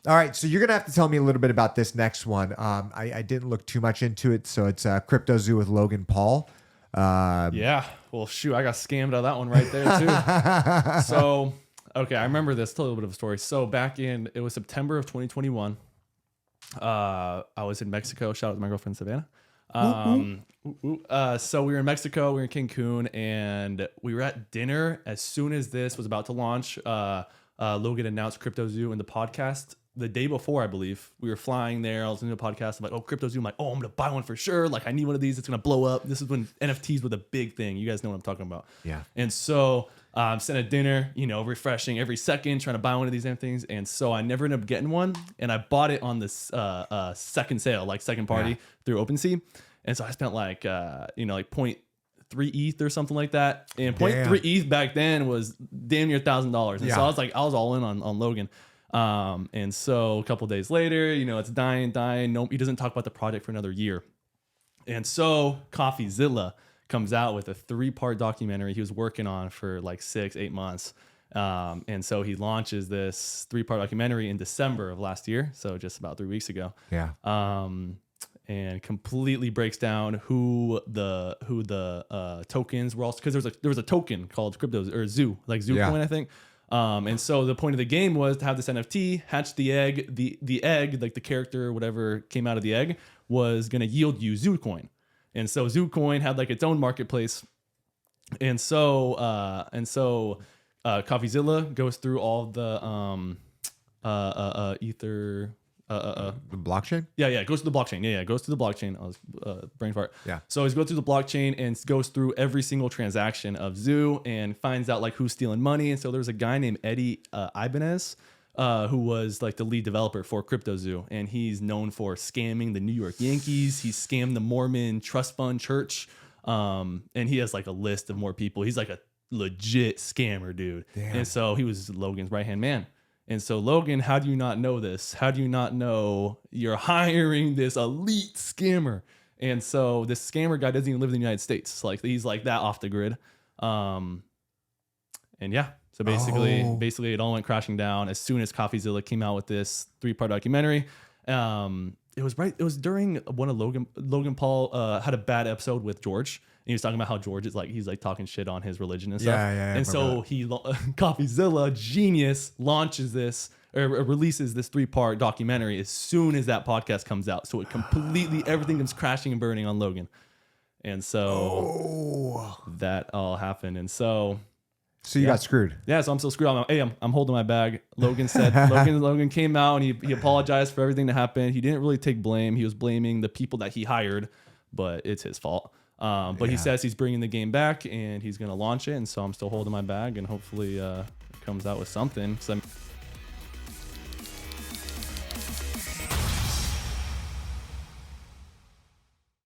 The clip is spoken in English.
All right, so you're gonna have to tell me a little bit about this next one. I didn't look too much into it, so it's CryptoZoo with Logan Paul. Yeah. Well, shoot, I got scammed out of that one right there too. So, okay, I remember this. Tell a little bit of a story. So it was September of 2021. I was in Mexico. Shout out to my girlfriend Savannah. So we were in Mexico. We were in Cancun, and we were at dinner. As soon as this was about to launch, Logan announced CryptoZoo in the podcast the day before, I believe. We were flying there. I was in the podcast. I'm like, oh, CryptoZoo. I'm like, oh, I'm going to buy one for sure. Like, I need one of these. It's going to blow up. This is when NFTs were the big thing. You guys know what I'm talking about. Yeah. And so I'm sitting at dinner, refreshing every second, trying to buy one of these damn things. And so I never ended up getting one. And I bought it on this second sale, like second party through OpenSea. And so I spent like 0.3 ETH or something like that. And 0.3 ETH back then was damn near $1,000. And so I was all in on Logan. And so a couple days later, it's dying. Nope, he doesn't talk about the project for another year. And so CoffeeZilla comes out with a 3-part documentary he was working on for like 6-8 months. And so he launches this 3-part documentary in December of last year. So just about 3 weeks ago. Yeah. And completely breaks down who the tokens were, also because there was a token called Zoo, like Zoo Coin, I think. And so the point of the game was to have this NFT, hatch the egg. The egg, like the character, whatever came out of the egg, was going to yield you Zoo Coin. And so Zoo Coin had like its own marketplace. And so CoffeeZilla goes through all the Ether. The blockchain? Yeah, it goes to the blockchain. Yeah, it goes to the blockchain. I was brain fart. Yeah. So he's going through the blockchain and goes through every single transaction of Zoo and finds out like who's stealing money. And so there's a guy named Eddie Ibanez who was like the lead developer for CryptoZoo, and he's known for scamming the New York Yankees. He scammed the Mormon Trust Fund Church, and he has like a list of more people. He's like a legit scammer, dude. Damn. And so he was Logan's right hand man. And so, Logan, how do you not know this? How do you not know you're hiring this elite scammer? And so this scammer guy doesn't even live in the United States. Like, he's like that off the grid. And yeah, so basically it all went crashing down as soon as CoffeeZilla came out with this 3-part documentary. It was during one of Logan Paul had a bad episode with George. And he was talking about how George is like, he's like talking shit on his religion and stuff. Yeah. And so CoffeeZilla, genius, launches this or releases this 3-part documentary as soon as that podcast comes out. So it completely, everything comes crashing and burning on Logan. And so that all happened. And so you got screwed. Yeah, so I'm so screwed. I'm holding my bag. Logan said, Logan came out and he apologized for everything that happened. He didn't really take blame. He was blaming the people that he hired, but it's his fault. But he says he's bringing the game back and he's going to launch it. And so I'm still holding my bag and hopefully it comes out with something.